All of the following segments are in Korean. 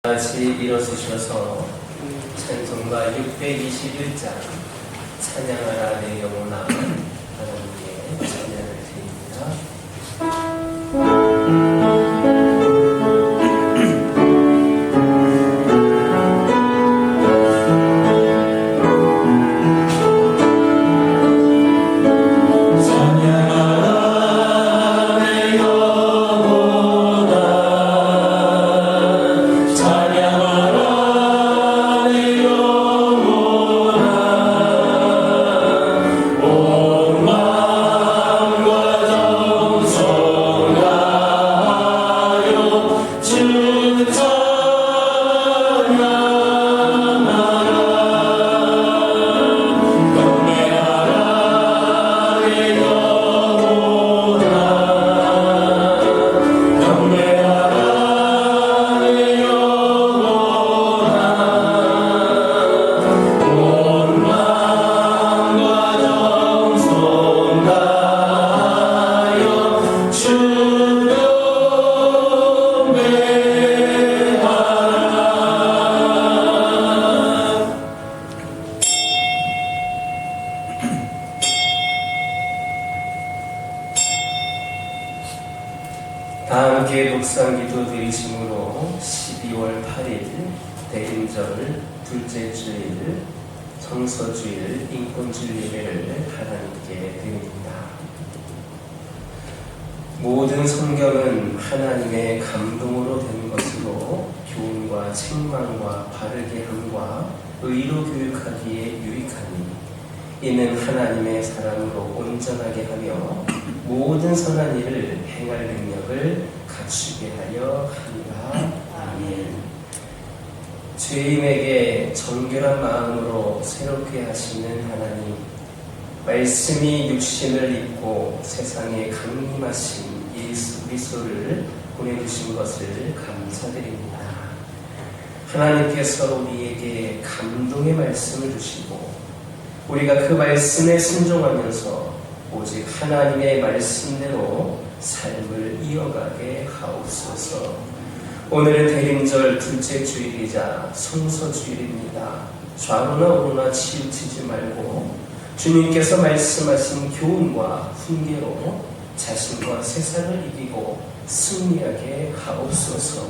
같이 일어서셔서 찬송가 621장 찬양하라 내 영혼아 하나님께 찬양을 드립니다. 다 함께 독상기도 드리심으로 12월 8일 대림절 둘째 주일 성서주일 인권주일 예배를 하나님께 드립니다. 모든 성경은 하나님의 감동으로 된 것으로 교훈과 책망과 바르게 함과 의로 교육하기에 유익하니 이는 하나님의 사람으로 온전하게 하며 모든 선한 일을 행할 능력을 갖추게 하려 하리라. 아멘. 죄인에게 정결한 마음으로 새롭게 하시는 하나님, 말씀이 육신을 입고 세상에 강림하신 예수 그리스도를 보내주신 것을 감사드립니다. 하나님께서 우리에게 감동의 말씀을 주시고 우리가 그 말씀에 순종하면서 오직 하나님의 말씀대로 삶을 이어가게 하옵소서. 오늘은 대림절 둘째 주일이자 성서주일입니다. 좌로나 우로나 치우치지 말고 주님께서 말씀하신 교훈과 훈계로 자신과 세상을 이기고 승리하게 하옵소서.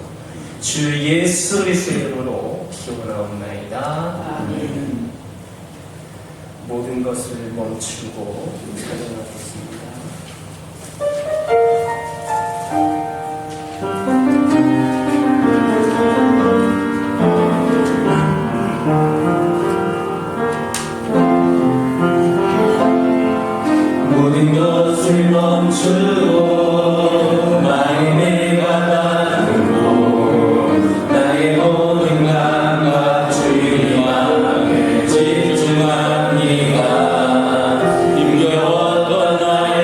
주 예수 그리스도의 이름으로 기원하옵나이다. 아멘. 모든 것을 멈추고 찬양하겠습니다. 모든 것을 멈추고 마음을 가다듬고 나의 모든 감과 주님께 집중합니다. 힘겨웠던 나의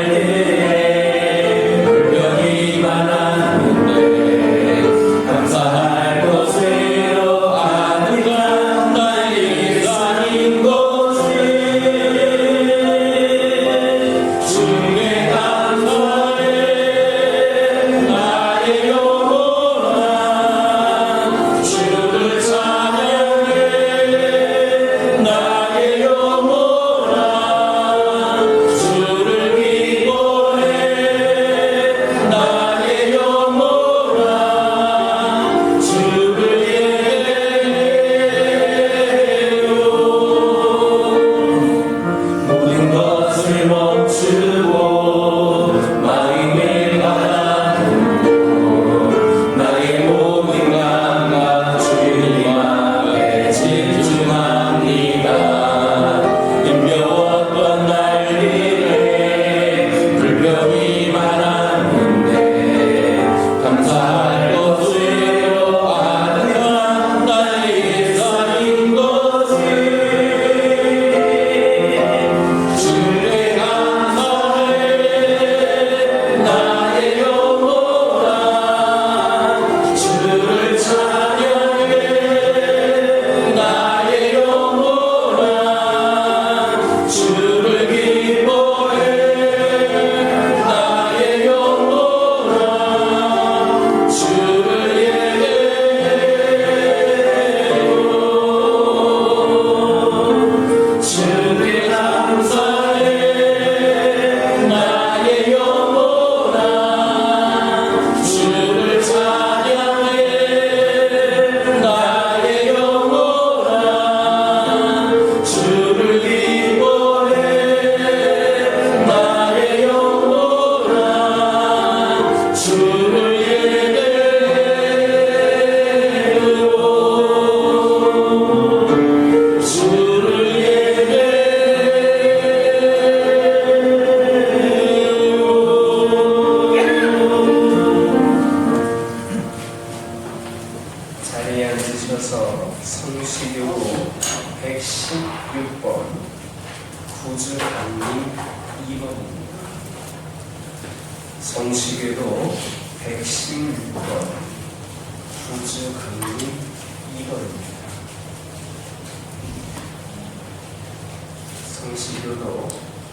자리에 앉으셔서 성시교구 116번 구주강림 2번입니다. 성시교도 116번 구주강림 2번입니다. 성시교도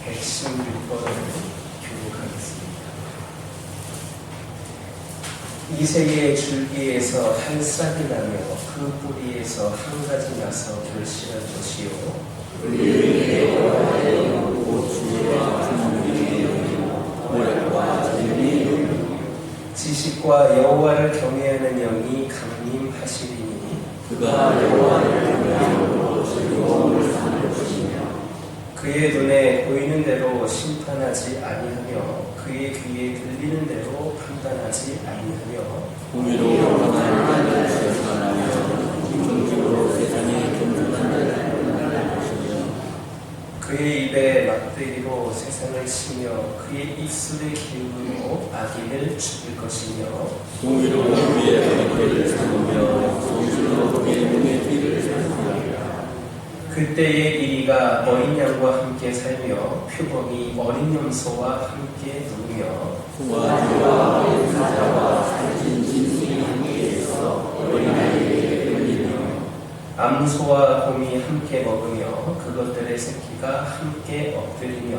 116번을 교육하겠습니다. 이 세계의 줄기에서 한 싹이 나며 그 뿌리에서 한 가지 나서 결실할 것이요 지식과 여호와를 경외하는 영이 강림하시리니 그가 여호와를 경외함으로 즐거움을 삼을 것이며 그의 눈에 보이는 대로 심판하지 아니하며 그의 귀에 들리는 대로 판단하지 아니하며 공의로 영원한 하나님을 실천하며 긍정적으로 세상에 존중한 자를 판단할 것이며 그의 입에 막대기로 세상을 치며 그의 입술의 기운으로 악인을 죽일 것이며 공의로 그의 발걸음을 삼으며 성실로 그의 몸의 뒤를 살피리라. 그때의 이리가 어린 양과 함께 살며 표범이 어린 염소와 함께 누우며 송아지와 어린 사자와 살찐 짐승이 함께해서 어린아이에게 끌리며 암소와 곰이 함께 먹으며 그것들의 새끼가 함께 엎드리며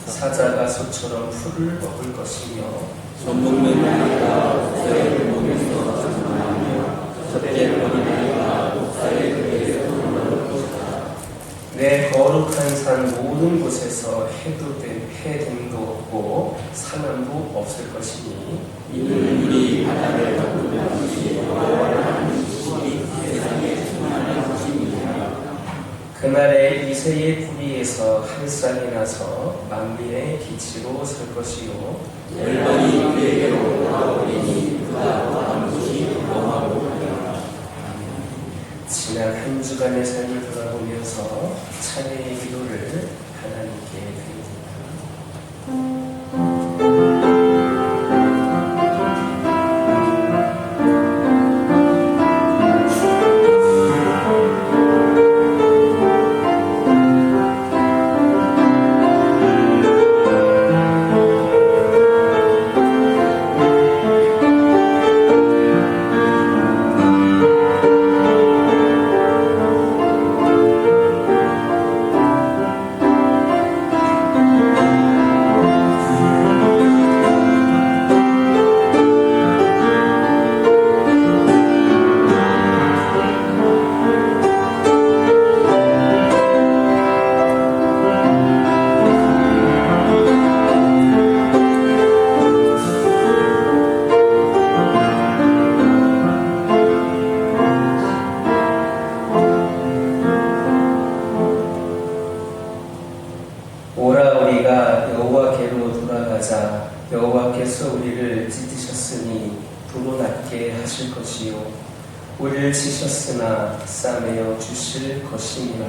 사자가 소처럼 풀을 먹을 것이며 젖먹는 아이가 옥사의 구멍에서 장난하며 젖된 어린아이가 옥사의 흙에서 놀라울 것이다. 내 거룩한 산 모든 곳에서 해됨도 없고 사람도 없을 것이니 이는 우리 바다를 바꾸며 다시 여호와를 하는 지식이 세상에 충만할 것입니다. 그날에 이새의 뿌리에서 한 쌍이 나서 만민의 빛으로 설 것이요 열방이 그에게로 돌아오리니 그가 거한 곳이 영화로 하리라. 지난 한 주간의 삶을 돌아보면서 찬양의 기도를 하나님께 드립니다. 오라 우리가 여호와께로 돌아가자. 여호와께서 우리를 찢으셨으니 도로 낮게 하실 것이요 우리를 치셨으나 싸매어 주실 것이니라.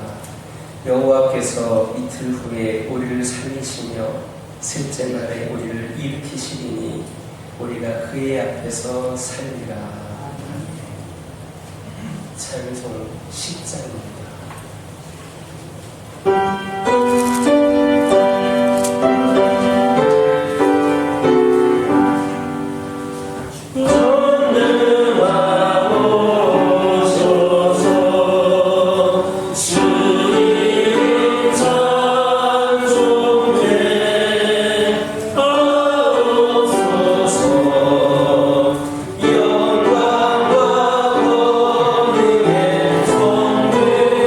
여호와께서 이틀 후에 우리를 살리시며 셋째 날에 우리를 일으키시리니 우리가 그의 앞에서 살리라. 찬송 10장입니다. 영광과 권능의 성부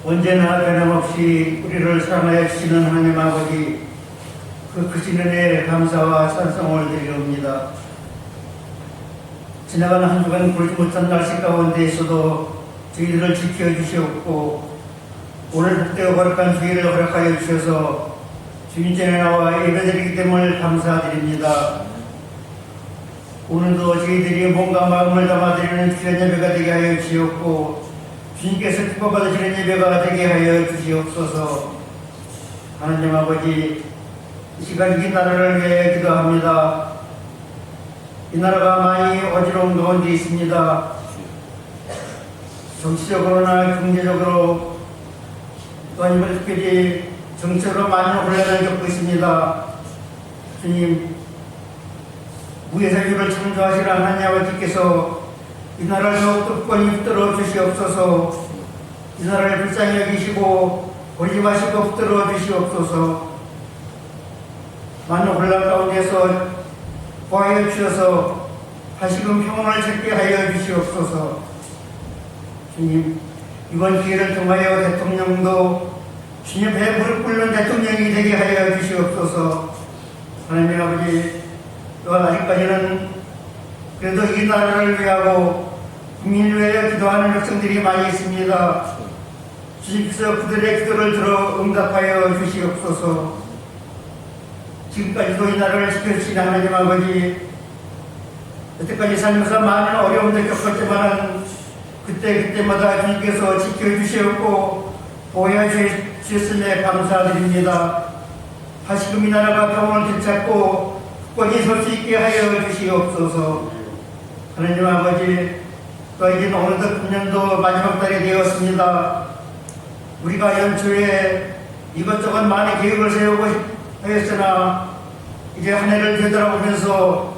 언제나 변함없이 우리를 사랑하여 주시는 하나님 아버지, 그 크신 은혜에 감사와 찬송을 드리옵니다. 지나가는 한 주간 굴지 못한 날씨 가운데에서도 저희들을 지켜주시옵고, 오늘 복되고 거룩한 주일을 허락하여 주셔서 주님 전에 나와 예배드리기 때문에 감사드립니다. 오늘도 저희들이 몸과 마음을 담아드리는 귀한 예배가 되게 하여 주시옵고, 주님께서 기뻐받으시는 예배가 되게 하여 주시옵소서. 하나님 아버지, 이 시간 이 나라를 위하여 기도합니다. 이 나라가 많이 어지러운 가운데 있습니다. 정치적으로나 경제적으로, 또한 이번 특별히 정치적으로 많은 혼란을 겪고 있습니다. 주님, 무예사유를 창조하시는 하나님 아버지께서 이 나라를 더욱더 굳건히 붙들어 주시옵소서. 이 나라를 불쌍히 여기시고 버리지 마시고 붙들어 주시옵소서. 많은 혼란 가운데서 보하여 주셔서 다시금 평온을 찾게 하여 주시옵소서. 주님, 이번 기회를 통하여 대통령도 주님 배에 무릎 꿇는 대통령이 되게 하여 주시옵소서. 하나님 아버지, 또한 아직까지는 그래도 이 나라를 위하고 국민을 위하여 기도하는 백성들이 많이 있습니다. 주님께서 그들의 기도를 들어 응답하여 주시옵소서. 지금까지도 이 나라를 지켜주신 하나님 아버지, 여태까지 살면서 많은 어려움을 겪었지만 그때마다 주님께서 지켜주시옵고 보호해 주셨음에 감사드립니다. 다시금 이 나라가 평온을 되찾고 굳건히 설 수 있게 하여 주시옵소서. 하나님 아버지, 또 이제 어느덧 금년도 마지막 달이 되었습니다. 우리가 연초에 이것저것 많은 계획을 세우고 하였으나 이제 한 해를 되돌아보면서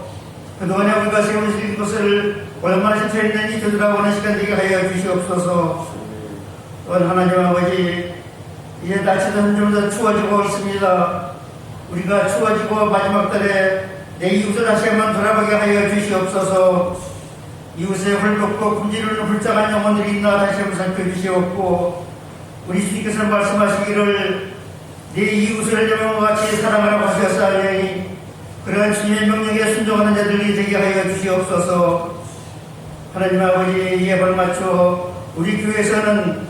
그동안에 우리가 세운 것을 얼마나 실천했는지 되돌아보는 시간 되게 하여 주시옵소서. 또한 하나님 아버지, 이제 날씨도 점점 더 추워지고 있습니다. 우리가 추워지고 마지막 달에 내 이웃을 다시 한번 돌아보게 하여 주시옵소서. 이웃의 헐벗고 굶주리는 불쌍한 영혼들이 있나 다시 한번 살펴주시옵고, 우리 주님께서 말씀하시기를 내 이웃을 영혼과 같이 사랑하라고 하셨사오니 그러한 주님의 명령에 순종하는 자들이 되게 하여 주시옵소서. 하나님 아버지, 이에 발맞춰 우리 교회에서는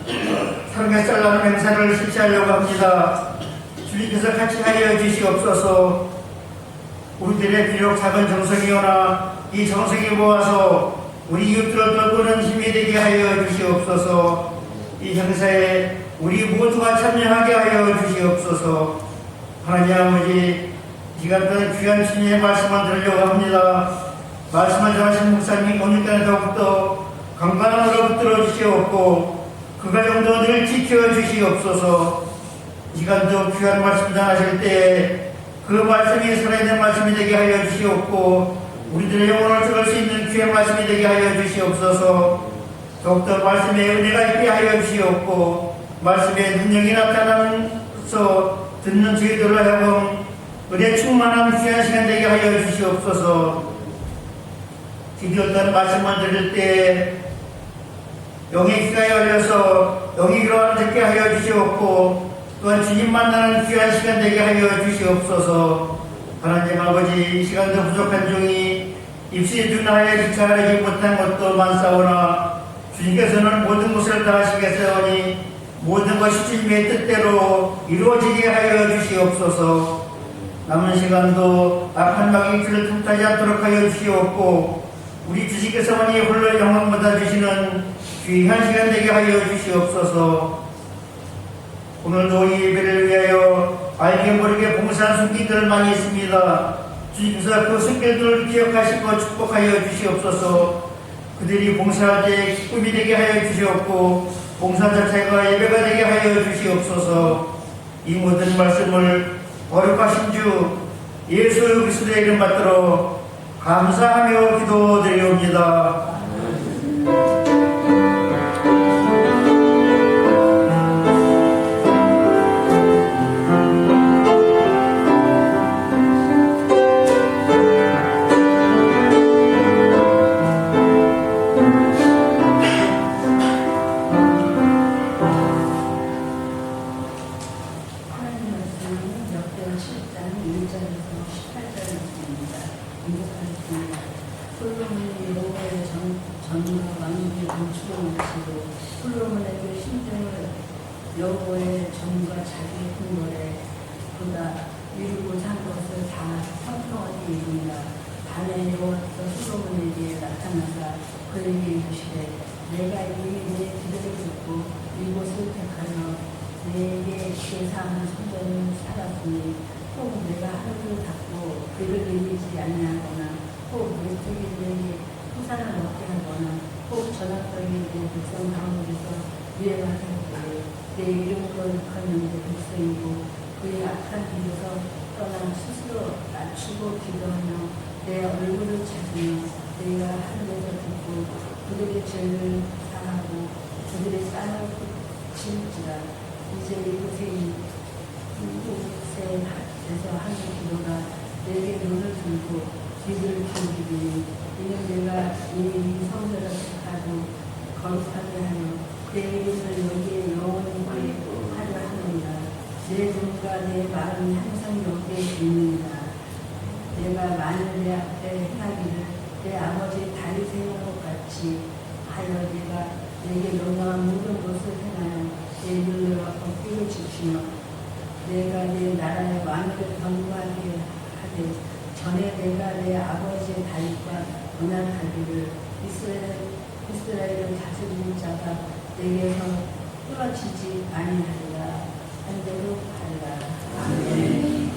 삼겹살 나눔 행사를 실시하려고 합니다. 주님께서 같이 하여 주시옵소서. 우리들의 비록 작은 정성이오나 이 정성이 모아서 우리 이웃들을 돌보는 힘이 되게 하여 주시옵소서. 이 행사에 우리 모두가 참여하게 하여 주시옵소서. 하나님 아버지, 이 시간 동안 귀한 주님의 말씀을 들으려고 합니다. 말씀을 전하신 목사님 오늘까지 더욱더 건강으로 붙들어 주시옵고 그 가정도 늘 지켜 주시옵소서. 이 시간도 귀한 말씀 전하실 때 그 말씀이 살아있는 말씀이 되게 하여 주시옵고 우리들의 영혼을 들을 수 있는 귀한 말씀이 되게 하여 주시옵소서. 더욱더 말씀의 은혜가 있게 하여 주시옵고 말씀의 능력이 나타나면서 듣는 저희들로 하여금 은혜 충만한 귀한 시간 되게 하여 주시옵소서. 드디어 어떤 말씀을 들을 때 영의 귀가 열려서 영이 위로하는 듣게 하여 주시옵고 또한 주님 만나는 귀한 시간 되게 하여 주시옵소서. 하나님 아버지, 이 시간도 부족한 종이 입술에 준하여 기차하지 못한 것도 많사오나 주님께서는 모든 것을 다 하시겠사오니 모든 것이 주님의 뜻대로 이루어지게 하여 주시옵소서. 남은 시간도 악한 마귀의 길을 틈타지 않도록 하여 주시옵고 우리 주님께서만이 홀로 영광 받아주시는 귀한 시간 되게 하여 주시옵소서. 오늘도 이 예배를 위하여 알게 모르게 봉사한 손길들 많이 있습니다. 주님께서 그 손길들을 기억하시고 축복하여 주시옵소서. 그들이 봉사할 때 기쁨이 되게 하여 주시옵고 봉사 자체가 예배가 되게 하여 주시옵소서. 이 모든 말씀을 거룩하신 주 예수 그리스도의 이름 받들어 감사하며 기도드리옵니다. 수고하시고 솔로몬에게 심정을 여호와의 전과 자기의 궁궐에 보다 이루고자 한 것을 다 평평하게 이룬다. 밤에 여호와께서 솔로몬에게 나타나사 그에게 이르시되 내가 이미 내 기도를 듣고 이곳을 택하여 내게 제사하는 손자는 살았으니 혹 내가 하늘을 닫고 그를 이기지 아니하거나 혹 왼쪽에 내게 후산을 얻게 하거나 혹 전학적인 내 백성 가운데서 유행하게 하되 내 이름을 거룩하는 내 백성이고 그의 악한 길에서 떠나 스스로 낮추고 기도하며 내 얼굴을 찾으며 내가 하늘에서 듣고 그들의 죄를 사하고 그들의 쌍을 치울지라. 이제 이곳에서 하는 기도가 내게 눈을 들고 귀를 기울이니 이는 내가 이 성전을 택하고 거룩하게 하며 내 이름을 여기에 영원히 하려 하느니라. 내 눈과 내 마음이 항상 여기에 있느니라. 내가 만일 내 앞에 행하기를 내 아버지 다윗의 행한 것 같이 하여 내가 내게 명령한 모든 것을 행하여 내 눈과 осп기를 지키며 내가 내 나라의 왕위를 경고하게 하되 전에 내가 내 아버지 다윗과 언약하기를 이스라엘을 다스리는 자가 내게서 끊어지지 아니하리라. 한 대로 하리라. 아멘.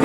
그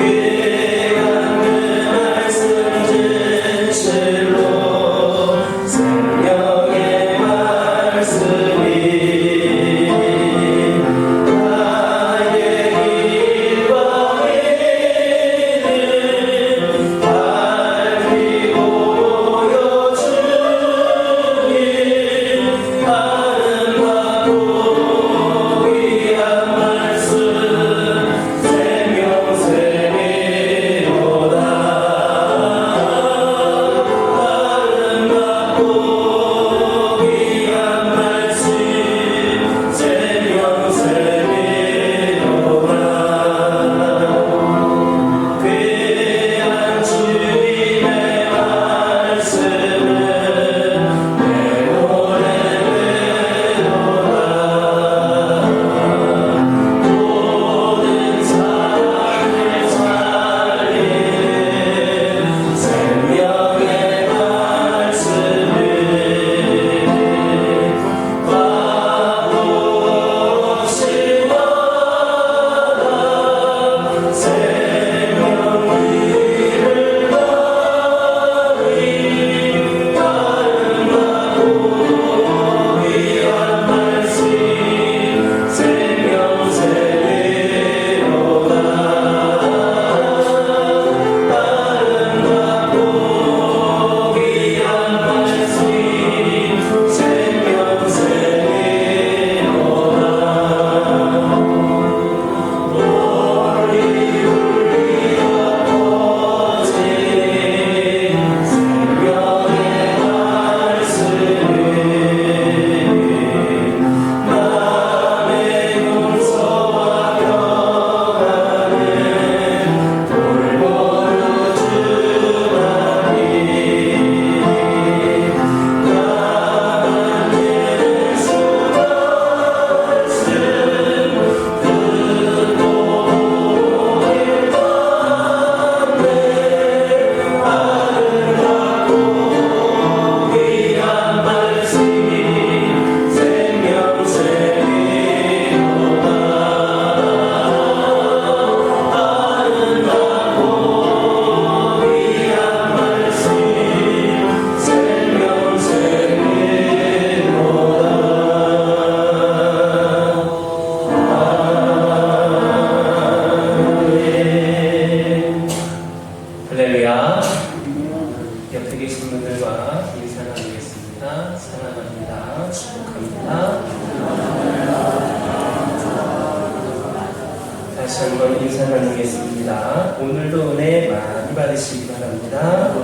한번 인사 나누겠습니다. 오늘도 은혜 많이 받으시기 바랍니다.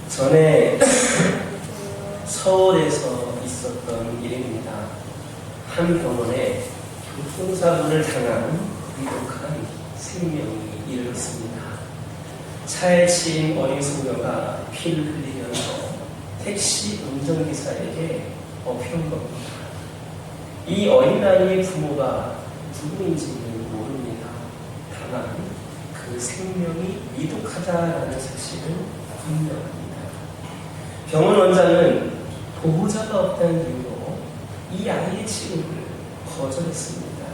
전에 서울에서 있었던 일입니다. 한 병원에 교통사고를 당한 위독한 생명이 이르렀습니다. 차에 치인 어린 소녀가 피를 흘리면서 택시 운전기사에게 엎혀온 겁니다. 이 어린아이의 부모가 누구인지는 모릅니다. 다만 그 생명이 위독하다라는 사실은 분명합니다. 병원 원장은 보호자가 없다는 이유로 이 아이의 치료를 거절했습니다.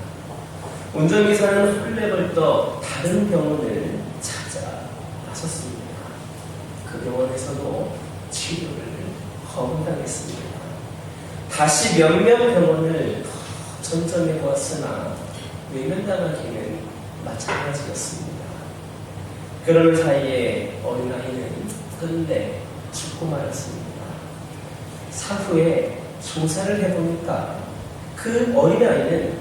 운전기사는 헐레벌떡 다른 병원을 찾아 나섰습니다. 그 병원에서도 치료를 거부당했습니다. 다시 몇몇 병원을 전전해 보았으나 외면당하기는 마찬가지였습니다. 그러는 사이에 어린아이는 끝내 죽고 말았습니다. 사후에 조사를 해보니까 그 어린아이는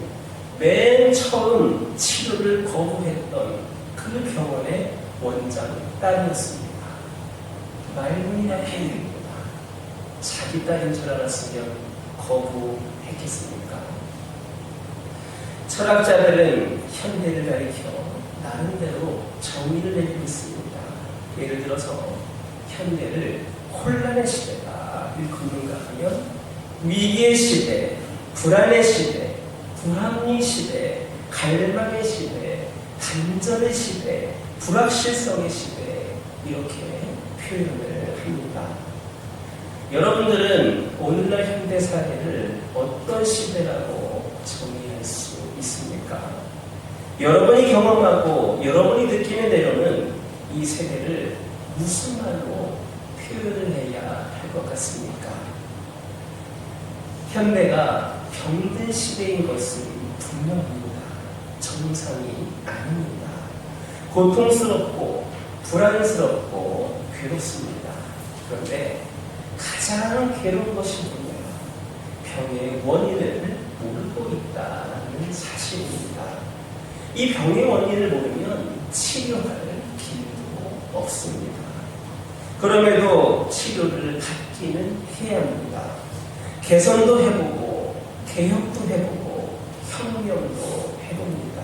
맨 처음 치료를 거부했던 그 병원의 원장 딸이었습니다. 말문이 막힌 일입니다. 자기 딸인 줄 알았으면 거부했겠습니까? 철학자들은 현대를 가리켜 나름대로 정의를 내리고 있습니다. 예를 들어서 현대를 혼란의 시대다 일컫는가 하면 위기의 시대, 불안의 시대, 불합리 시대, 갈망의 시대, 단절의 시대, 불확실성의 시대 이렇게 표현을 합니다. 여러분들은 오늘날 현대 사회를 어떤 시대라고 정의할 수 있습니까? 여러분이 경험하고 여러분이 느끼는 대로는 이 세대를 무슨 말로 표현을 해야 할 것 같습니까? 현대가 병든 시대인 것은 분명합니다. 정상이 아닙니다. 고통스럽고 불안스럽고 괴롭습니다. 그런데 가장 괴로운 것이 뭐냐? 병의 원인을 모르고 있다는 사실입니다. 이 병의 원인을 모르면 치료할 길도 없습니다. 그럼에도 치료를 받기는 해야 합니다. 개선도 해보고 개혁도 해보고 혁명도 해봅니다.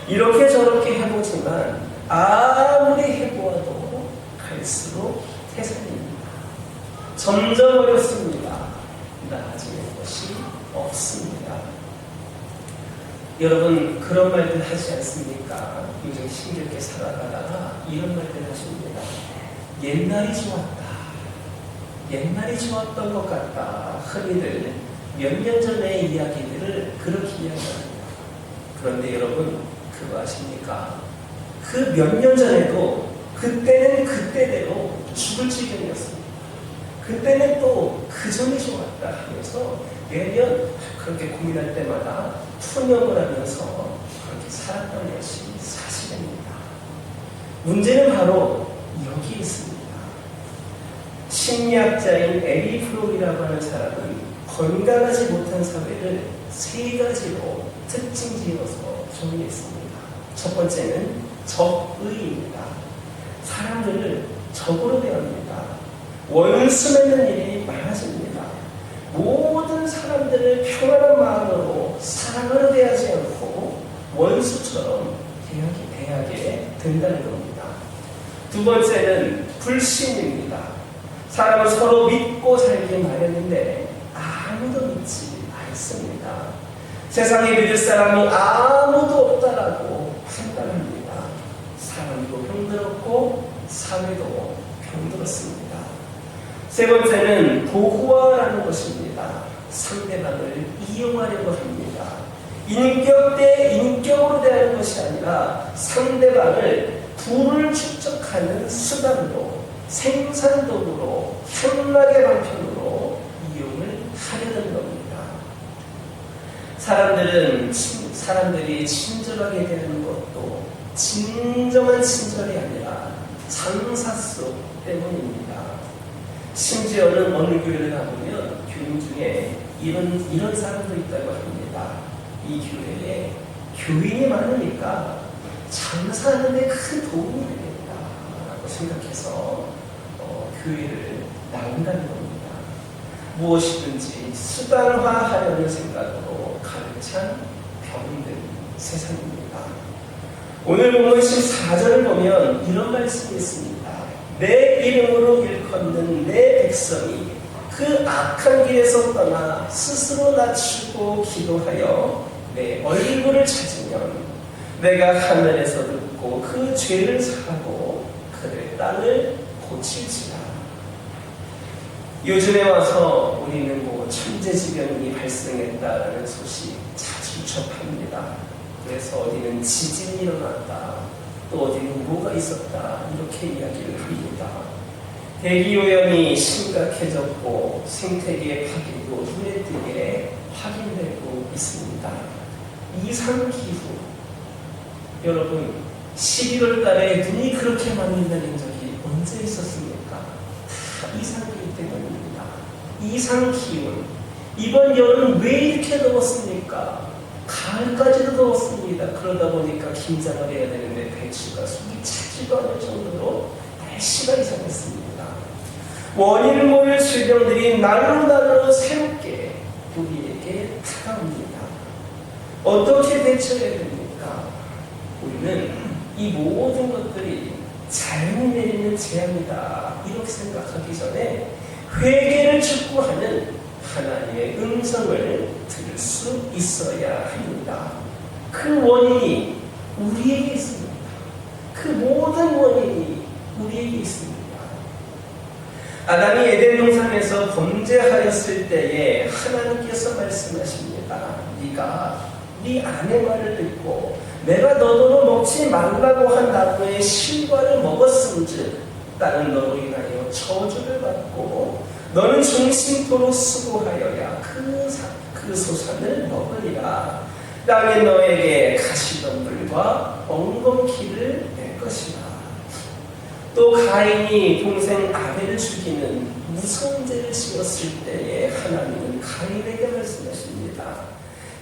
이렇게 저렇게 해보지만 아무리 해보아도 갈수록 태산입니다. 점점 어렵습니다. 나아지는 것이 없습니다. 여러분 그런 말들 하지 않습니까? 요즘 힘들게 살아가다가 이런 말들 하십니다. 옛날이 좋았다. 옛날이 좋았던 것 같다. 흔히들 몇 년 전의 이야기들을 그렇게 이야기합니다. 그런데 여러분 그거 아십니까? 그 몇 년 전에도 그때는 그때대로 죽을 지경이었습니다. 그때는 또 그 전이 좋았다 하면서 매년 그렇게 고민할 때마다 푸념을 하면서 그렇게 살았던 것이 사실입니다. 문제는 바로 여기 있습니다. 심리학자인 에리 프롬이라고 하는 사람은 건강하지 못한 사회를 세 가지로 특징 지어서 정리했습니다. 첫 번째는 적의입니다. 사람들을 적으로 대합니다. 원수 맺는 일이 많아집니다. 모든 사람들을 평안한 마음으로 사랑으로 대하지 않고 원수처럼 대하게 된다는 겁니다. 두 번째는 불신입니다. 사람은 서로 믿고 살기 마련인데 아무도 믿지 않습니다. 세상에 믿을 사람이 아무도 없다라고 판단합니다. 사람도 병들었고 사회도 병들었습니다. 세 번째는 도구화라는 것입니다. 상대방을 이용하려고 합니다. 인격 대 인격으로 대하는 것이 아니라 상대방을 부를 축적하는 수단으로 생산도구로 현락의 방편으로 이용을 하려는 겁니다. 사람들이 친절하게 되는 것도 진정한 친절이 아니라 상사속 때문입니다. 심지어는 어느 교회를 가보면 교인 중에 이런 사람도 있다고 합니다. 이 교회에 교인이 많으니까 장사하는 데 큰 도움이 되겠다라고 생각해서 교회를 나온다는 겁니다. 무엇이든지 수단화하려는 생각으로 가득 찬 병든 세상입니다. 오늘 본문 14절을 보면 이런 말씀이 있습니다. 내 이름으로 일컫는 내 백성이 그 악한 길에서 떠나 스스로 낮추고 기도하여 내 얼굴을 찾으면 내가 하늘에서 듣고 그 죄를 사하고 그들의 땅을 고칠지라. 요즘에 와서 우리는 천재지변이 발생했다라는 소식 자주 접합니다. 그래서 어디는 지진이 일어났다, 또 어디는 뭐가 있었다, 이렇게 이야기를 합니다. 대기오염이 심각해졌고 생태계 파괴도 눈에 띄게 확인되고 있습니다. 이상기후, 여러분 11월 달에 눈이 그렇게 많이 내린 적이 언제 있었습니까? 다 이상기후 때문입니다. 이상기후, 이번 여름 왜 이렇게 더웠습니까? 가을까지도 더웠습니다. 그러다 보니까 김장을 해야 되는데 배추가 속이 차지도 않을 정도로 날씨가 이상했습니다. 원인을 모를 질병들이 날로 새롭게 우리에게 다가옵니다. 어떻게 대처해야 됩니까? 우리는 이 모든 것들이 자연이 내리는 재앙이다 이렇게 생각하기 전에 회개를 촉구하는 하나님의 음성을 들을 수 있어야 합니다. 그 원인이 우리에게 있습니다. 그 모든 원인이 우리에게 있습니다. 아담이 에덴 동산에서 범죄하였을 때에 하나님께서 말씀하십니다. 네가 네 아내 말을 듣고 내가 너더러 먹지 말라고 한 나무의 실과를 먹었음즉 땅은 너로 인하여 저주를 받고 너는 중심토록 수고하여야 그 소산을 먹으리라. 땅에 너에게 가시덤불과 엉겅퀴를 낼 것이라. 또 가인이 동생 아벨을 죽이는 무서운 죄를 지었을 때에 하나님은 가인에게 말씀하십니다.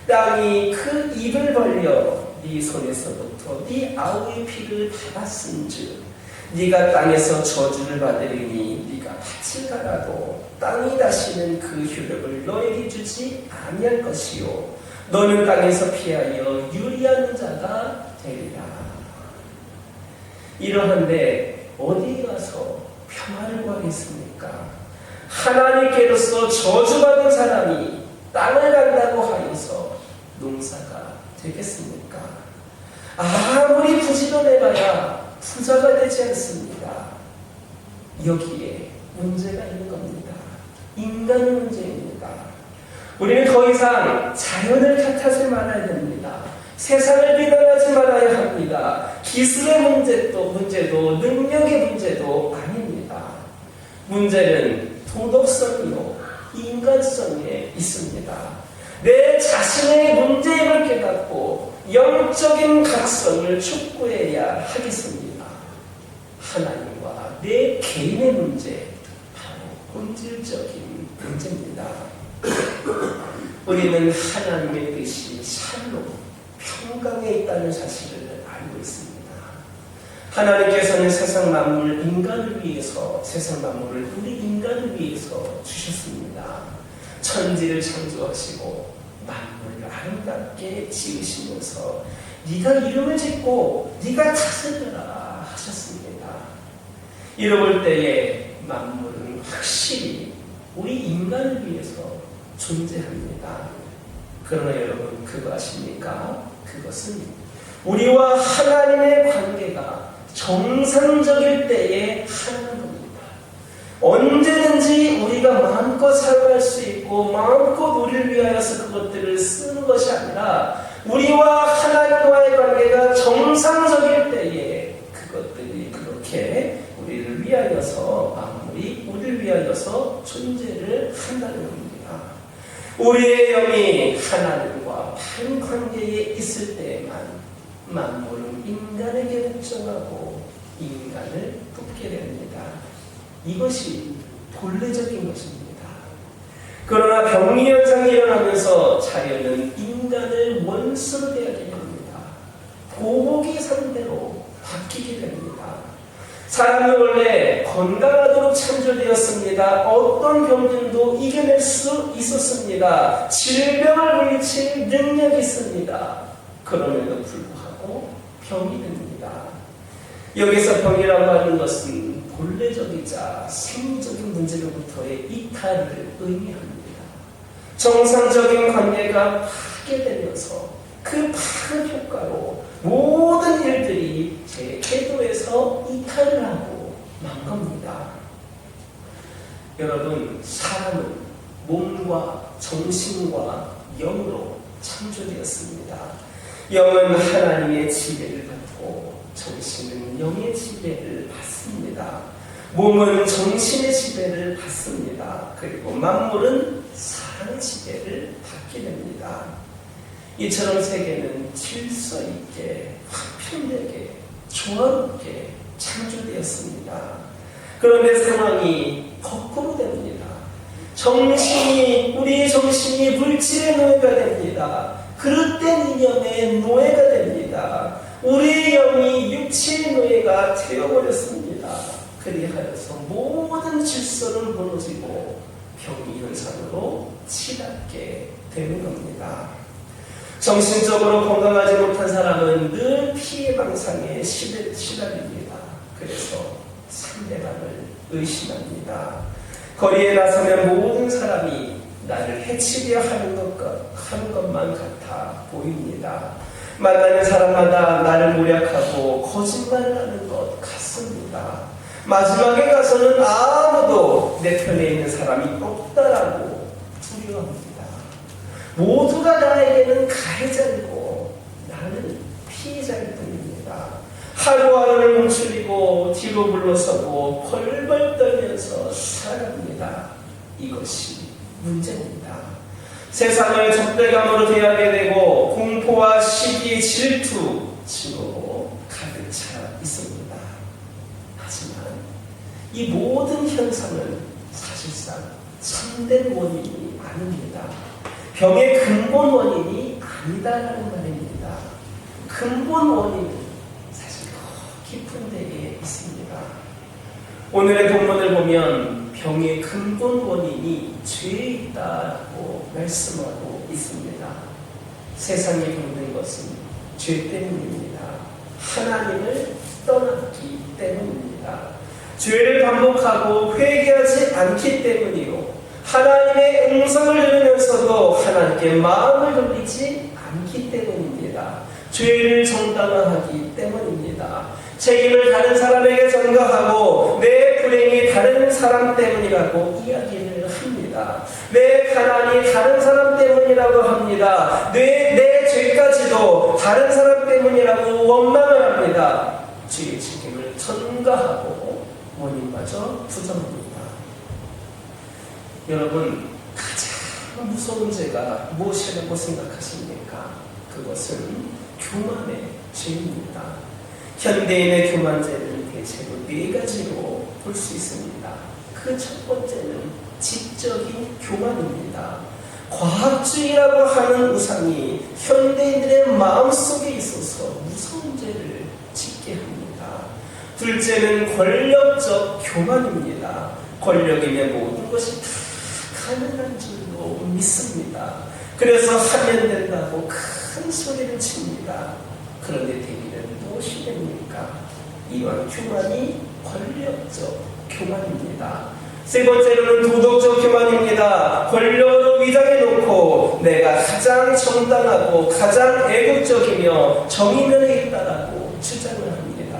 땅이 그 입을 벌려 네 손에서부터 네 아우의 피를 받았은즉 네가 땅에서 저주를 받으리니 네가 밭을 갈아도 땅이 다시는 그 효력을 너에게 주지 아니할 것이요 너는 땅에서 피하여 유리한 자가 되리라. 이러한데 어디 가서 평화를 구하겠습니까? 하나님께로서 저주받은 사람이 땅을 간다고 하여서 농사가 되겠습니까? 아무리 부지런해봐야 부자가 되지 않습니다. 여기에 문제가 있는 겁니다. 인간의 문제입니다. 우리는 더 이상 자연을 탓하지 말아야 됩니다. 세상을 비난하지 말아야 합니다. 기술의 문제도 능력의 문제도 아닙니다. 문제는 도덕성이요 인간성에 있습니다. 내 자신의 문제임을 깨닫고 영적인 각성을 촉구해야 하겠습니다. 하나님과 내 개인의 문제, 바로 본질적인 문제입니다. 우리는 하나님의 뜻이 샬롬, 평강에 있다는 사실을 알고 있습니다. 하나님께서는 세상 만물 인간을 위해서, 세상 만물을 우리 인간을 위해서 주셨습니다. 천지를 창조하시고 만물을 아름답게 지으시면서 네가 이름을 짓고 네가 다스려라 하셨습니다. 이러볼 때에 만물은 확실히 우리 인간을 위해서 존재합니다. 그러나 여러분 그거 아십니까? 그것은 우리와 하나님의 관계가 정상적일 때에 하는 겁니다. 언제든지 우리가 마음껏 사용할 수 있고 마음껏 우리를 위하여서 그것들을 쓰는 것이 아니라 우리와 하나님과의 관계가 정상적일 때에 그것들이 그렇게 우리를 위하여서 만물이 우리를 위하여서 존재를 한다는 겁니다. 우리의 영이 하나님과 바른 관계에 있을 때에만 만물은 인간에게 복종하고 인간을 돕게 됩니다. 이것이 본래적인 것입니다. 그러나 병리현상이 세상이 일어나면서 자연은 인간을 원수로 대하게 됩니다. 보복의 상대로 바뀌게 됩니다. 사람은 원래 건강하도록 창조되었습니다. 어떤 병균도 이겨낼 수 있었습니다. 질병을 물리칠 능력이 있습니다. 그럼에도 불구하고 병이 됩니다. 여기서 병이라고 하는 것은 본래적이자 생리적인 문제로부터의 이탈을 의미합니다. 정상적인 관계가 파괴되면서 그 파괴 효과로 모든 일들이 제 궤도에서 이탈을 하고 만 겁니다. 여러분, 사람은 몸과 정신과 영으로 창조되었습니다. 영은 하나님의 지배를 받고 정신은 영의 지배를 받습니다. 몸은 정신의 지배를 받습니다. 그리고 만물은 사랑의 지배를 받게 됩니다. 이처럼 세계는 질서 있게, 화평되게, 조화롭게 창조되었습니다. 그런데 상황이 거꾸로 됩니다. 우리의 정신이 물질의 노예가 됩니다. 그릇된 이념의 노예가 됩니다. 우리의 영이 육체의 노예가 되어버렸습니다. 그리하여서 모든 질서는 무너지고 병이 현상으로 치닫게 되는 겁니다. 정신적으로 건강하지 못한 사람은 늘 피해망상에 시달립니다. 그래서 상대방을 의심합니다. 거리에 나서면 모든 사람이 나를 해치려 하는 것만 같아 보입니다. 만나는 사람마다 나를 모략하고 거짓말을 하는 것 같습니다. 마지막에 가서는 아무도 내 편에 있는 사람이 없다라고 두려워합니다. 모두가 나에게는 가해자이고 나는 피해자일 뿐입니다. 하루하루를 뭉클리고 뒤로 물러서고 벌벌 떨면서 살아갑니다. 이것이 문제입니다. 세상을 적대감으로 대하게 되고 공포와 시기, 질투, 증오로 가득 차 있습니다. 하지만 이 모든 현상은 사실상 참된 원인이 아닙니다. 병의 근본 원인이 아니다라는 말입니다. 근본 원인은 사실 더 깊은 데에 있습니다. 오늘의 본문을 보면 병의 근본 원인이 죄에 있다고 말씀하고 있습니다. 세상에 병든 것은 죄 때문입니다. 하나님을 떠났기 때문입니다. 죄를 반복하고 회개하지 않기 때문이요. 하나님의 음성을 들으면서도 하나님께 마음을 돌리지 않기 때문입니다. 죄를 정당화하기 때문입니다. 책임을 다른 사람에게 전가하고 내 불행이 다른 사람 때문이라고 이야기를 합니다. 내 가난이 다른 사람 때문이라고 합니다. 내 죄까지도 다른 사람 때문이라고 원망을 합니다. 죄의 책임을 전가하고 원인마저 부정합니다. 여러분, 가장 무서운 죄가 무엇이라고 생각하십니까? 그것은 교만의 죄입니다. 현대인의 교만죄는 대체로 4가지로 볼 수 있습니다. 그 첫 번째는 지적인 교만입니다. 과학주의라고 하는 우상이 현대인들의 마음속에 있어서 무서운 죄를 짓게 합니다. 둘째는 권력적 교만입니다. 권력이면 모든 것이 다 가능한 줄로 믿습니다. 그래서 하면 된다고 큰 소리를 칩니다. 그런데 되기는 무엇이 됩니까? 이러한 교만이 권력적 교만입니다. 세 번째로는 도덕적 교만입니다. 권력으로 위장해놓고 내가 가장 정당하고 가장 애국적이며 정의면에 있다라고 주장을 합니다.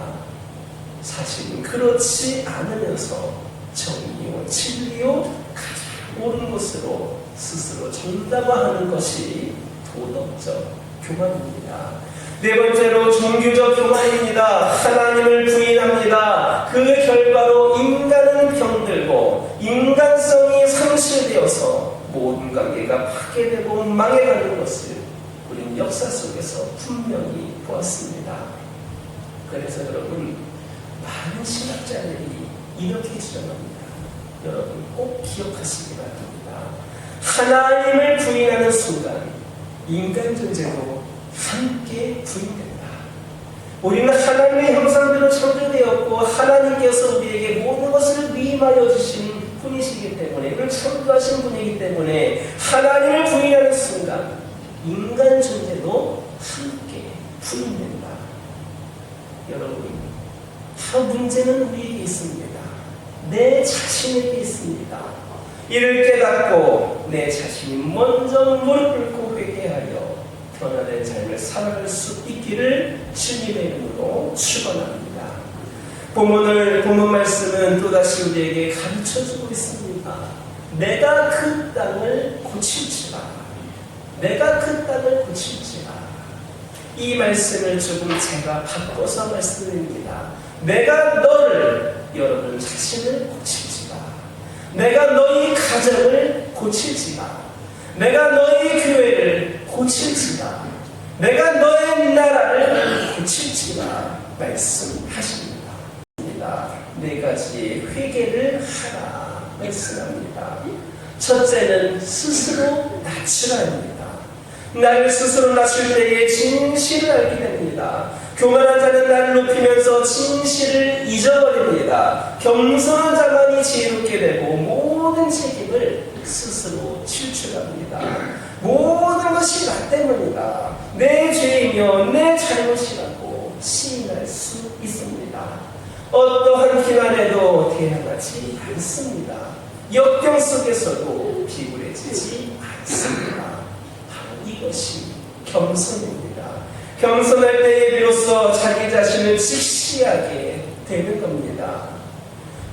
사실은 그렇지 않으면서 정의요 진리요 가장 옳은 것으로 스스로 정당화하는 것이 도덕적 교만입니다. 네 번째로 종교적 교만입니다. 하나님을 부인합니다. 그 결과로 인간은 병들고 인간성이 상실되어서 모든 관계가 파괴되고 망해가는 것을 우리는 역사 속에서 분명히 보았습니다. 그래서 여러분, 많은 신학자들이 이렇게 주장합니다. 여러분 꼭 기억하시기 바랍니다. 하나님을 부인하는 순간 인간 존재도 함께 부인된다. 우리는 하나님의 형상대로 창조되었고 하나님께서 우리에게 모든 것을 위임하여 주신 분이시기 때문에, 그를 창조하신 분이기 때문에 하나님을 부인하는 순간 인간 존재도 함께 부인된다. 여러분, 문제는 우리에게 있습니다. 내 자신에게 있습니다. 이를 깨닫고 내 자신이 먼저 무릎 꿇고 회개하여 변화된 삶을 살아갈 수 있기를 주님의 이름으로 축원합니다. 본문 말씀은 또다시 우리에게 가르쳐주고 있습니다. 내가 그 땅을 고칠지라. 내가 그 땅을 고칠지라. 이 말씀을 조금 제가 바꿔서 말씀드립니다. 내가 너를, 여러분 자신을 고칠지라. 내가 너희 가정을 고칠지라. 내가 너희 교회를 고칠지라. 내가 너의 나라를 고칠지라 말씀하십니다. 네 가지 회개를 하라 말씀합니다. 첫째는 스스로 낮추라 합니다. 나를 스스로 낮출 때에 진실을 알게 됩니다. 교만한 자는 나를 높이면서 진실을 잊어버립니다. 겸손한 자만이 지혜롭게 되고 모든 책임을 스스로 질출합니다. 모든 것이 나 때문이다. 내 죄이며 내 잘못이라고 시인할 수 있습니다. 어떠한 비난에도 대항하지 않습니다. 역경 속에서도 비굴해지지 않습니다. 이것이 겸손입니다. 겸손할 때에 비로소 자기 자신을 직시하게 되는 겁니다.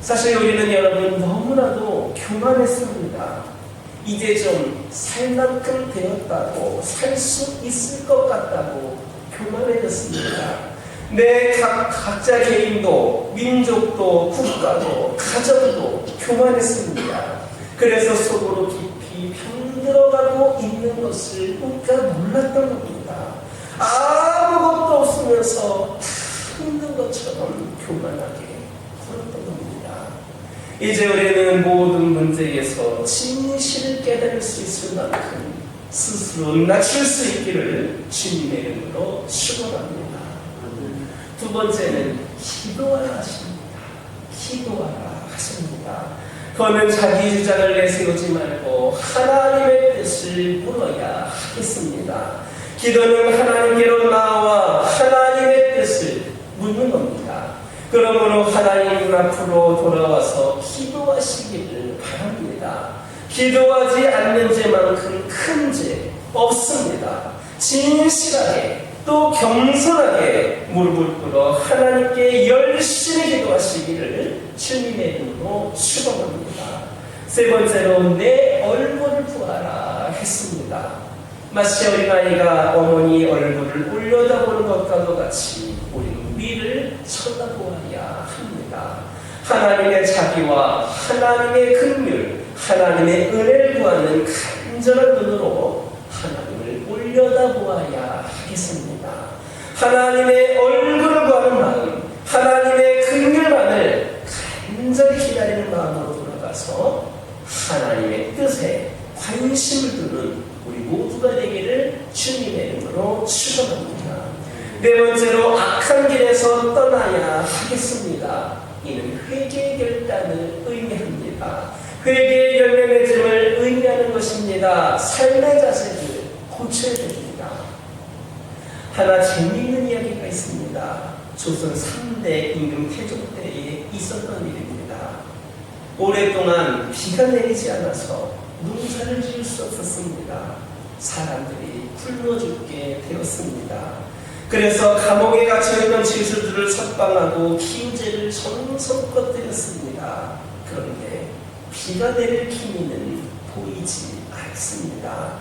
사실 우리는 여러분 너무나도 교만했습니다. 이제 좀 살 만큼 되었다고, 살 수 있을 것 같다고 교만해졌습니다. 내 각자 개인도, 민족도, 국가도, 가정도 교만했습니다. 그래서 속으로 깊이 병들어가고 있는 것을 우리가 몰랐던 겁니다. 아무것도 없으면서 다 힘든 것처럼 교만하게 굴었던 겁니다. 이제 우리는 모든 문제에서 진실을 깨달을 수 있을 만큼 스스로 낮출 수 있기를 주님의 이름으로 축원합니다. 두 번째는 기도하라 하십니다. 기도하라 하십니다. 그는 자기 주장을 내세우지 말고 하나님의 뜻을 물어야 하겠습니다. 기도는 하나님께로 나와 하나님의 뜻을 묻는 겁니다. 그러므로 하나님 앞으로 돌아와서 기도하시기를 바랍니다. 기도하지 않는 죄만큼 큰 죄 없습니다. 진실하게 또 겸손하게 무릎을 꿇어 하나님께 열심히 기도하시기를 주님의 이름으로 축원합니다. 세 번째로 내 얼굴을 보아라 했습니다. 마치 어린아이가 어머니 얼굴을 올려다보는 것과도 같이 우리는 위를 쳐다보아야 합니다. 하나님의 자비와 하나님의 긍휼, 하나님의 은혜를 구하는 간절한 눈으로 하나님을 올려다보아야 하겠습니다. 하나님의 얼굴을 구하는 마음, 하나님의 긍휼만을 간절히 기다리는 마음으로 돌아가서 하나님의 뜻에 관심을 두는 우리 모두가 되기를 주님의 이름으로 축원합니다. 네 번째로 악한 길에서 떠나야 하겠습니다. 이는 회개의 결단을 의미합니다. 회개의 열매 맺음을 의미하는 것입니다. 삶의 자세를 고쳐야 됩니다. 하나 재미있는 이야기가 있습니다. 조선 3대 임금 태종 때에 있었던 일입니다. 오랫동안 비가 내리지 않아서 농사를 지을 수 없었습니다. 사람들이 굶어 죽게 되었습니다. 그래서 감옥에 갇혀있던 죄수들을 석방하고 기우제를 정성껏 드렸습니다. 그런데 비가 내릴 기미는 보이지 않습니다.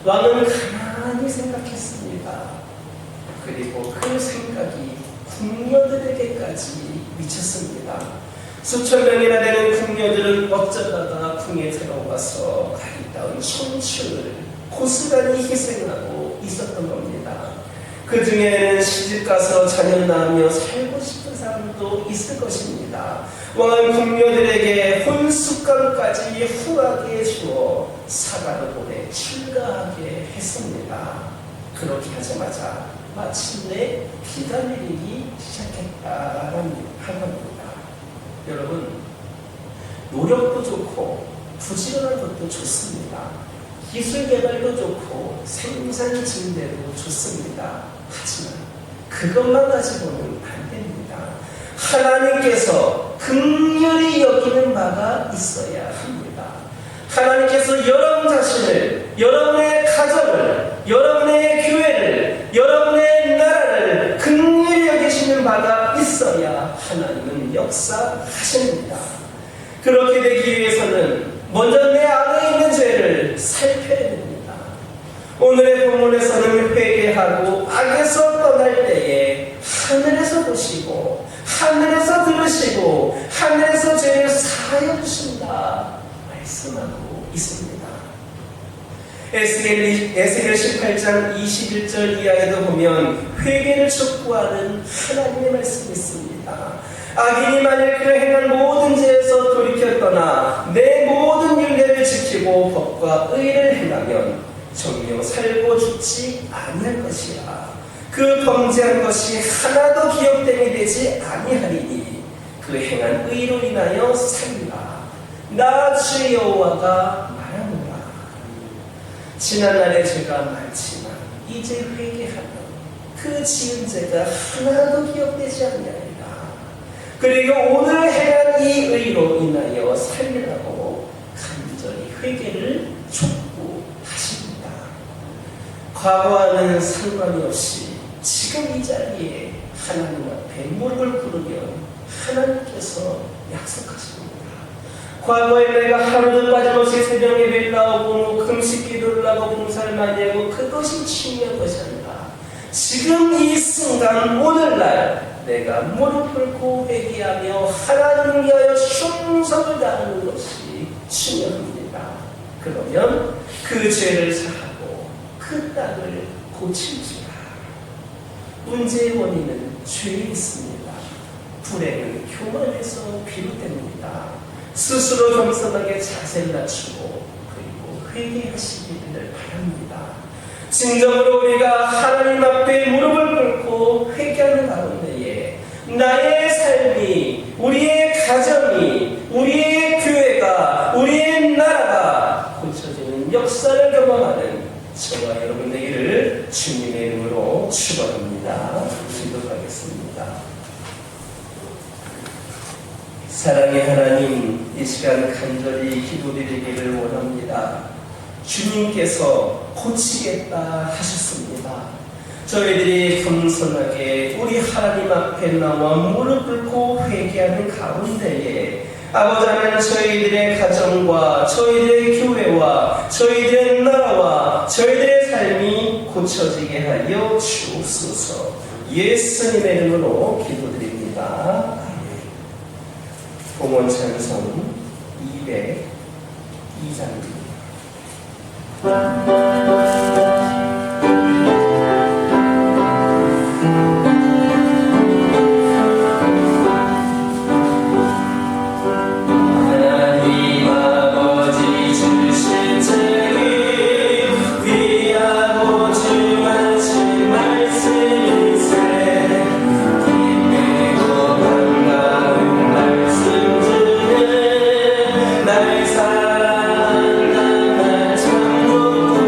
왕은 가만히 생각했습니다. 그리고 그 생각이 궁녀들에게까지 미쳤습니다. 수천 명이나 되는 궁녀들은 어쩌다가 궁에 들어가서 아리따운 청춘을 고스란히 희생하고 있었던 겁니다. 그 중에는 시집가서 자녀 낳으며 살고 싶은 사람도 있을 것입니다. 왕은 궁녀들에게 혼숙감까지 후하게 주어 사과로 돌에 출가하게 했습니다. 그렇게 하자마자 마침내 비가 내리기 시작했다는 겁니다. 여러분, 노력도 좋고 부지런한 것도 좋습니다. 기술 개발도 좋고 생산 증대도 좋습니다. 하지만 그것만 가지고는 안 됩니다. 하나님께서 긍휼히 여기는 바가 있어야 합니다. 하나님께서 여러분 자신을, 여러분의 가정을, 여러분의 교회를, 여러분의 나라를 긍휼히 여기시는 바가 있어야 하나님은 역사하십니다. 그렇게 되기 위해서는 먼저 내 안에 있는 죄를 살펴야 됩니다. 오늘의 본문에서는 회개하고 악에서 떠날 때에 하늘에서 보시고 하늘에서 들으시고 하늘에서 죄를 사하여 주신다 말씀하고 있습니다. 에스겔 18장 21절 이하에도 보면 회개를 촉구하는 하나님의 말씀이 있습니다. 악인이 만일 그 행한 모든 죄에서 돌이켜 떠나 내 모든 율례를 지키고 법과 의를 행하면 정령 살고 죽지 아니할 것이라. 그 범죄한 것이 하나도 기억됨이 되지 아니하리니 그 행한 의로 인하여 살리라. 나 주 여호와가 말하노라. 지난날의 죄가 많지만 이제 회개하면 그 지은 죄가 하나도 기억되지 아니하리라. 그리고 오늘 행한 이 의로 인하여 살리라고 간절히 회개를 촉구하십니다. 과거와는 상관이 없이 지금 이 자리에 하나님 앞에 무릎을 꿇으면 하나님께서 약속하십니다. 과거에 내가 하루도 빠짐없이 새벽 예배를 나오고 금식 기도를 하고 봉사를 많이 하고 그것이 중요한 것이 아니라 지금 이 순간 오늘날 내가 무릎 꿇고 회개하며 하나님을 위하여 충성을 다하는 것이 중요합니다. 그러면 그 죄를 사하고 그 땅을 고치리라. 문제의 원인은 죄에 있습니다. 불행은 교만에서 비롯됩니다. 스스로 겸손하게 자세를 낮추고 그리고 회개하시기를 바랍니다. 진정으로 우리가 하나님 앞에 무릎을 꿇고 회개하는 가운데에 나의 삶이, 우리의 가정이, 우리의 교회가, 우리의 나라가 고쳐지는 역사를 경험하는 저와 여러분 되기를 주님의 이름으로 축원합니다. 기도하겠습니다. 사랑의 하나님, 이 시간 간절히 기도드리기를 원합니다. 주님께서 고치겠다 하셨습니다. 저희들이 겸손하게 우리 하나님 앞에 나와 무릎 꿇고 회개하는 가운데에 아버지 하나님, 저희들의 가정과 저희들의 교회와 저희들의 나라와 저희들의 삶이 고쳐지게 하여 주옵소서. 예수님의 이름으로 기도드립니다. 봉헌 찬송 202장입니다. 날 사랑한 날 참 못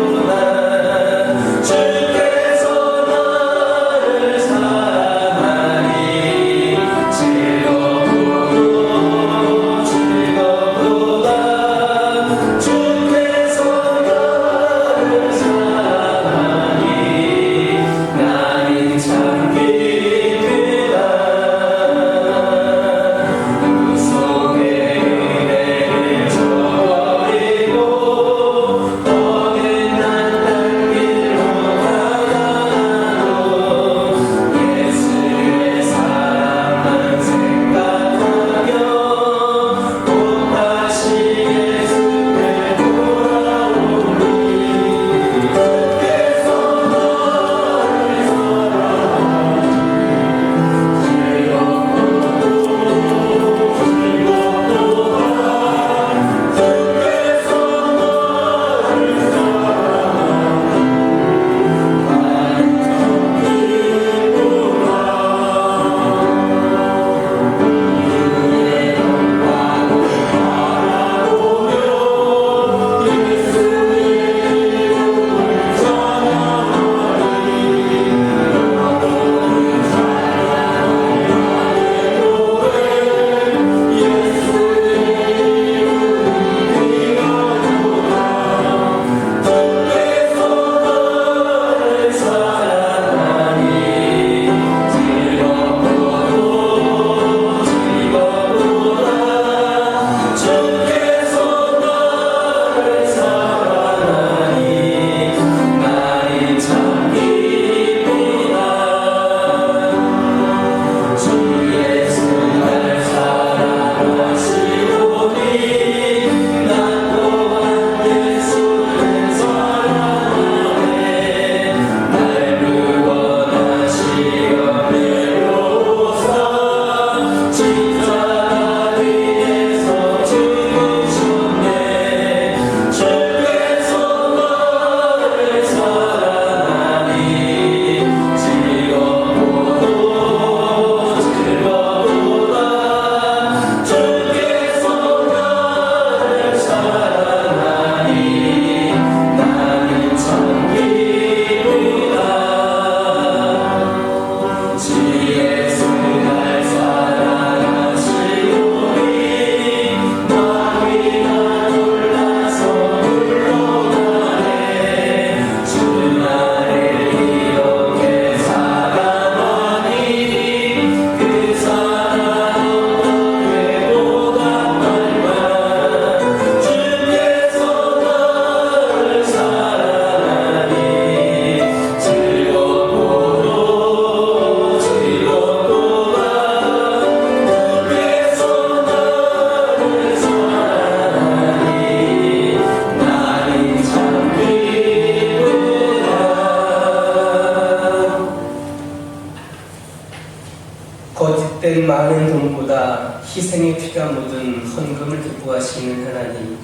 된 많은 돈보다 희생의 피가 묻은 헌금을 기뻐하시는 하나님,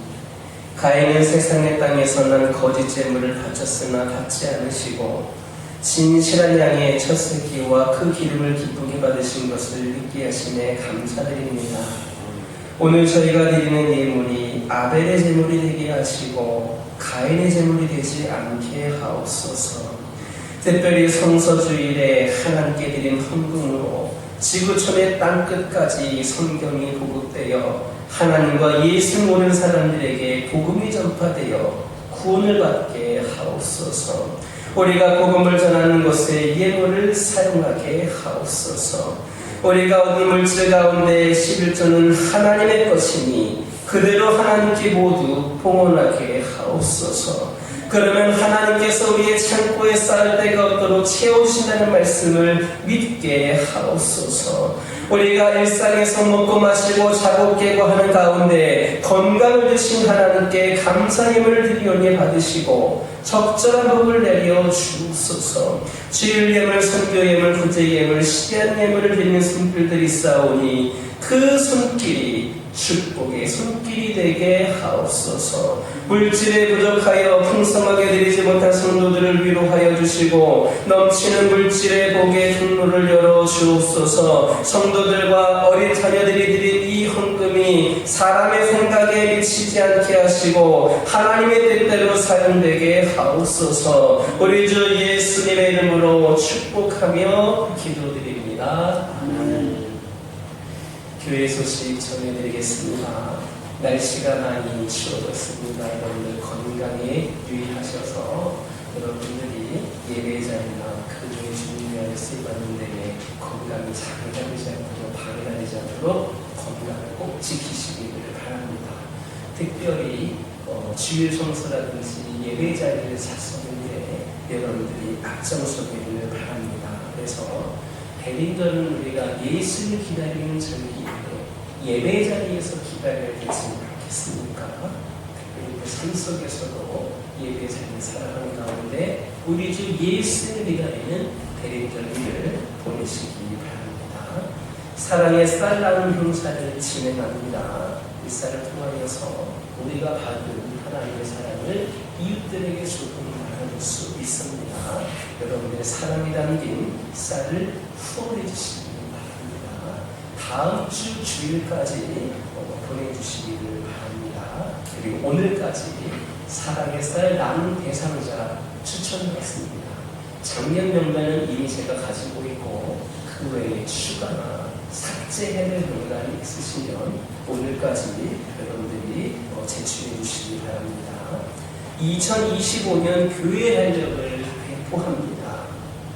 가인은 세상의 땅에서 난 거짓 제물을 바쳤으나 받지 않으시고 진실한 양의 첫 새끼와 그 기름을 기쁘게 받으신 것을 믿게 하심에 감사드립니다. 오늘 저희가 드리는 예물이 아벨의 제물이 되게 하시고 가인의 제물이 되지 않게 하옵소서. 특별히 성서주일에 하나님께 드린 헌금으로 지구촌의 땅끝까지 성경이 보급되어 하나님과 예수 모르는 사람들에게 복음이 전파되어 구원을 받게 하옵소서. 우리가 복음을 전하는 것에 예물을 사용하게 하옵소서. 우리가 얻은 물질 가운데 11조는 하나님의 것이니 그대로 하나님께 모두 봉헌하게 하옵소서. 그러면 하나님께서 우리의 창고에 쌓을 데가 없도록 채워주신다는 말씀을 믿게 하옵소서. 우리가 일상에서 먹고 마시고 자고 깨고 하는 가운데 건강을 주신 하나님께 감사 예물을 드리오니 받으시고 적절한 복을 내려 주옵소서. 주일 예물, 선교 예물, 구제 예물, 시간 예물을 드리는 손길들이 있사오니 그 손길이 축복의 손길이 되게 하옵소서. 물질에 부족하여 풍성하게 드리지 못한 성도들을 위로하여 주시고 넘치는 물질의 복의 통로를 열어 주옵소서. 성도들과 어린 자녀들이 드린 이 헌금이 사람의 생각에 미치지 않게 하시고 하나님의 뜻대로 사용되게 하옵소서. 우리 주 예수님의 이름으로 축복하며 기도드립니다. 교회 소식 전해드리겠습니다. 날씨가 많이 추워졌습니다. 여러분들 건강에 유의하셔서 여러분들이 예배자나 그중에 주님의 쓰임받는데 건강이 장애되지 않도록 방해가 되지 않도록 건강을 꼭 지키시기를 바랍니다. 특별히 주일 성수라든지 예배 자리를 잤었는데 여러분들이 앞장서기를 바랍니다. 그래서 대림절은 우리가 예수를 기다리는 절기인데 예배 자리에서 기다려야 되지 않겠습니까? 특별히 그 삶 속에서도 예배 자리를 살아가는 가운데 우리 주 예수를 기다리는 대림절기를 보내시기 바랍니다. 사랑의 쌀 나눔 행사를 진행합니다. 이 쌀을 통하여서 우리가 받은 하나님의 사랑을 이웃들에게 조금 나눌 수 있습니다. 여러분들의 사랑이 담긴 쌀을 후원해 주시기 바랍니다. 다음 주 주일까지 보내주시기를 바랍니다. 그리고 오늘까지 사랑의 쌀 나눔 대상자 추천받습니다. 작년 명단은 이미 제가 가지고 있고 그 외에 추가나 삭제해야 될 명단이 있으시면 오늘까지 여러분들이 제출해 주시기 바랍니다. 2025년 교회 달력을 배포합니다.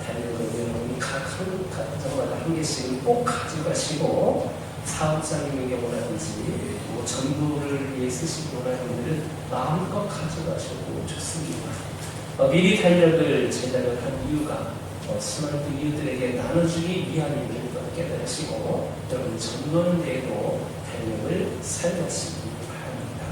달력은 여러분이 각 가정마다 한 개씩은 꼭 가져가시고 사업장님의 경우라든지 전도를 위해 쓰시고 하는 분들은 마음껏 가져가셔도 좋습니다. 미리 달력을 제작을 한 이유가 수많은 이웃들에게 나눠주기 위함임을 깨달으시고 여러분 전도는데도 달력을 사용하시기 바랍니다.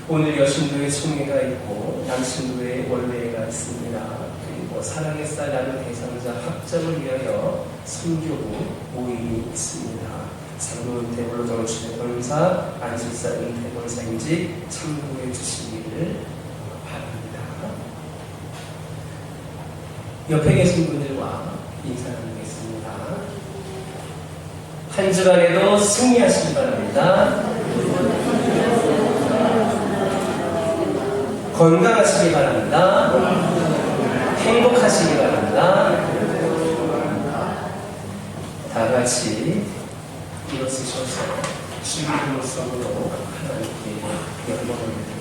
오늘 여신도의 총회가 있고 남신도의 원례가 있습니다. 그리고 사랑의 쌀 나눔 대상자 확정을 위하여 선교부 모임이 있습니다. 장로은 대벌로 정치대 본사, 안식사 은퇴 본사인지 참고해 주시기를 바랍니다. 옆에 계신 분들과 인사 나누겠습니다. 한 주간에도 승리하시기 바랍니다. 건강하시기 바랍니다. 행복하시기 바랍니다. 다 같이 일어서셔서 주님의 모습으로 하나님께 영광을 드립니다.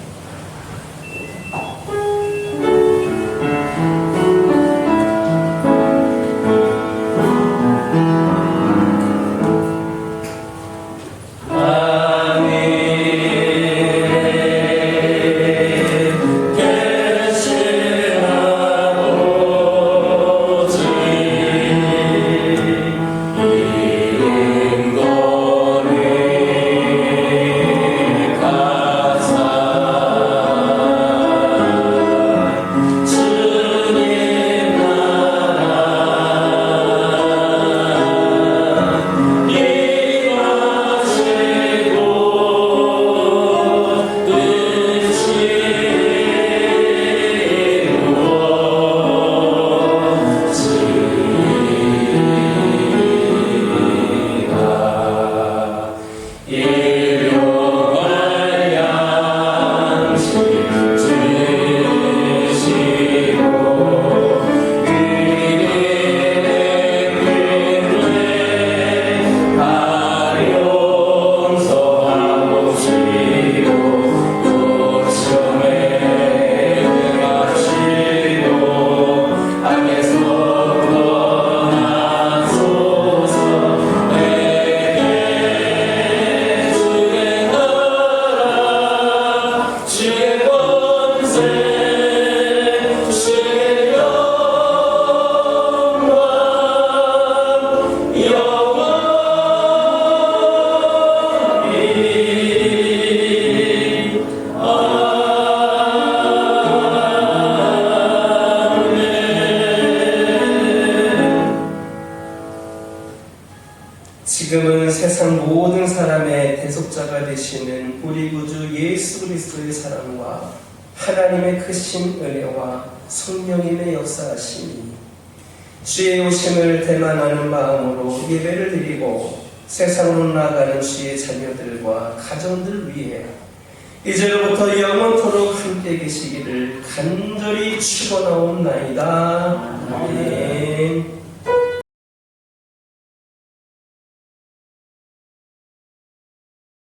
가사 세상 모든 사람의 대속자가 되시는 우리 구주 예수 그리스도의 사랑과 하나님의 크신 은혜와 성령님의 역사하심이 주의 오심을 대만하는 마음으로 예배를 드리고 세상으로 나아가는 주의 자녀들과 가정들 위해 이제로부터 영원토록 함께 계시기를 간절히 축원하옵나이다.